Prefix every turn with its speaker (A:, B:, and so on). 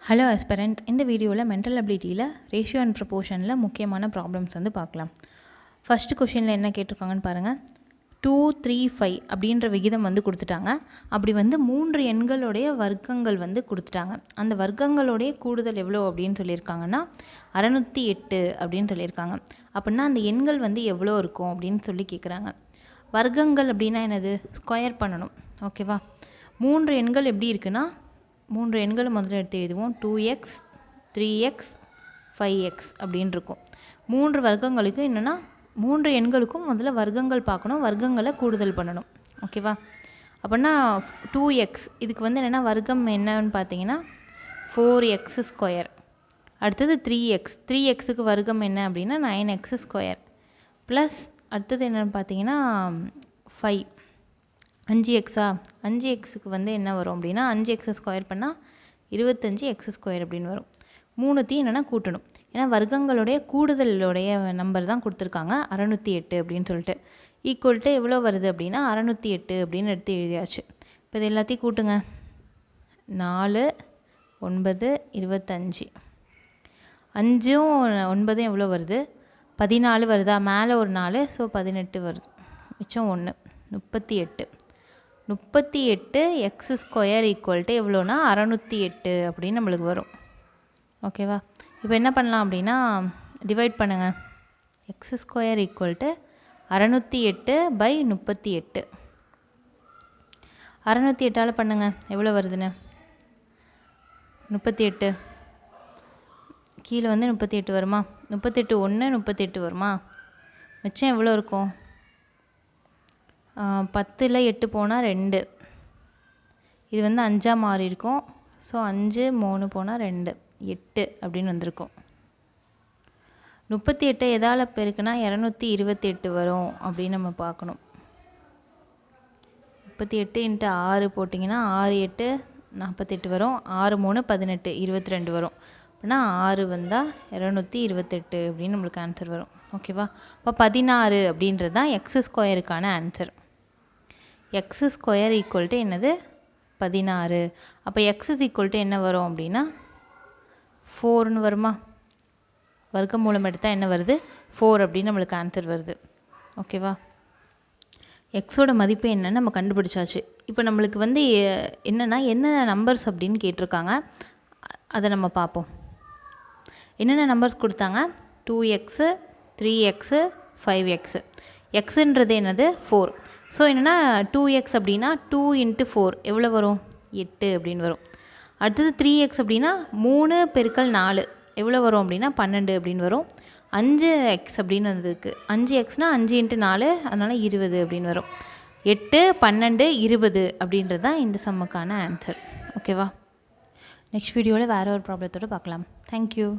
A: Hello aspirant, இந்த வீடியோவில் mental அபிலிட்டியில் ratio and ப்ரொபோர்ஷனில் முக்கியமான ப்ராப்ளம்ஸ் வந்து பார்க்கலாம். ஃபஸ்ட்டு கொஷினில் என்ன கேட்டிருக்காங்கன்னு பாருங்கள். 2, 3, 5 அப்படின்ற விகிதம் வந்து கொடுத்துட்டாங்க. அப்படி வந்து 3 எண்களுடைய வர்க்கங்கள் வந்து கொடுத்துட்டாங்க. அந்த வர்க்கங்களுடைய கூடுதல் எவ்வளோ அப்படின்னு சொல்லியிருக்காங்கன்னா 608 அப்படின்னு சொல்லியிருக்காங்க. அப்படின்னா அந்த எண்கள் வந்து எவ்வளோ இருக்கும் அப்படின்னு சொல்லி கேட்குறாங்க. வர்க்கங்கள் அப்படின்னா என்னது? ஸ்கொயர் பண்ணணும். ஓகேவா? 3 எண்கள் எப்படி இருக்குன்னா 3 எண்களை முதல்ல எடுத்து எழுதுவோம். 2x, 3x, 5x அப்படின்னு இருக்கும். 3 வர்க்கங்களுக்கு என்னென்னா 3 எண்களுக்கும் முதல்ல வர்க்கங்கள் பார்க்கணும், வர்க்கங்களை கூடுதல் பண்ணணும். ஓகேவா? அப்படின்னா 2x இதுக்கு வந்து என்னென்னா வர்க்கம் என்னன்னு பார்த்தீங்கன்னா 4x ஸ்கொயர். அடுத்தது 3xக்கு வர்க்கம் என்ன அப்படின்னா 9x ஸ்கொயர். ப்ளஸ் அடுத்தது என்னென்னு பார்த்தீங்கன்னா 5 5xா 5xக்கு வந்து என்ன வரும் அப்படின்னா 5x ஸ்கொயர் பண்ணால் 25x ஸ்கொயர் அப்படின்னு வரும். மூணுத்தையும் என்னென்னா கூட்டணும். ஏன்னா வர்க்கங்களுடைய கூடுதலுடைய நம்பர் தான் கொடுத்துருக்காங்க 608 அப்படின்னு சொல்லிட்டு. ஈக்குவல்ட்டு எவ்வளோ வருது அப்படின்னா 608 அப்படின்னு எடுத்து எழுதியாச்சு. இப்போ இது எல்லாத்தையும் கூட்டுங்க. 4, 9, 25. 5ம் 9ம் எவ்வளோ வருது? 14 வருதா? மேலே ஒரு 4, ஸோ 18 வருது. மிச்சம் 1 38. 38 எக்ஸ் ஸ்கொயர் ஈக்குவல்ட்டு எவ்வளோனா 608 அப்படின்னு நம்மளுக்கு வரும். ஓகேவா? இப்போ என்ன பண்ணலாம் அப்படின்னா டிவைட் பண்ணுங்கள். X square equal to 608/38. 608ஆல் பண்ணுங்கள் எவ்வளோ வருதுன்னு. 38 கீழே வந்து 38 வருமா? 38 1 38 வருமா? மிச்சம் எவ்வளோ இருக்கும்? 10ல் 8 போனால் 2. இது வந்து 5ஆக மாறி இருக்கும். ஸோ 5 3 போனால் 2 8 அப்படின்னு வந்திருக்கும். 38 எதால் பெருக்குன்னா 228 வரும் அப்படின்னு நம்ம பார்க்கணும். 38 × 6 போட்டிங்கன்னா 6 8 48 வரும். 6 3 18 22 வரும். அப்படின்னா 6 வந்தால் 228 அப்படின்னு நம்மளுக்கு ஆன்சர் வரும். ஓகேவா? இப்போ 16 அப்படின்றது தான் எக்ஸ் ஸ்கொயருக்கான ஆன்சர். எக்ஸ் ஸ்கொயர் ஈக்குவல்ட்டு என்னது? 16. அப்போ எக்ஸ் ஈக்குவல்ட்டு என்ன வரும் அப்படின்னா 4ன்னு வருமா? வர்க்க மூலம் எடுத்தால் என்ன வருது? 4 அப்படின்னு நம்மளுக்கு ஆன்சர் வருது. ஓகேவா? எக்ஸோட மதிப்பு என்னன்னு நம்ம கண்டுபிடிச்சாச்சு. இப்போ நம்மளுக்கு வந்து என்னென்னா என்னென்ன நம்பர்ஸ் அப்படின்னு கேட்டிருக்காங்க, அதை நம்ம பார்ப்போம். என்னென்ன நம்பர்ஸ் கொடுத்தாங்க? 2x, 3x, 5x. எக்ஸுன்றது என்னது? 4. ஸோ என்னென்னா 2x அப்படின்னா 2 × 4 எவ்வளோ வரும்? 8 அப்படின்னு வரும். அடுத்தது 3x அப்படின்னா 3 × 4 எவ்வளோ வரும் அப்படின்னா 12 அப்படின்னு வரும். 5x அப்படின்னு வந்திருக்கு. 5xனால் 5 × 4 அதனால் 20 அப்படின்னு வரும். 8 12 20 அப்படின்றது தான் இந்த சம்முக்கான ஆன்சர். ஓகேவா? நெக்ஸ்ட் வீடியோவில் வேறு ஒரு ப்ராப்ளத்தோடு பார்க்கலாம். தேங்க்யூ.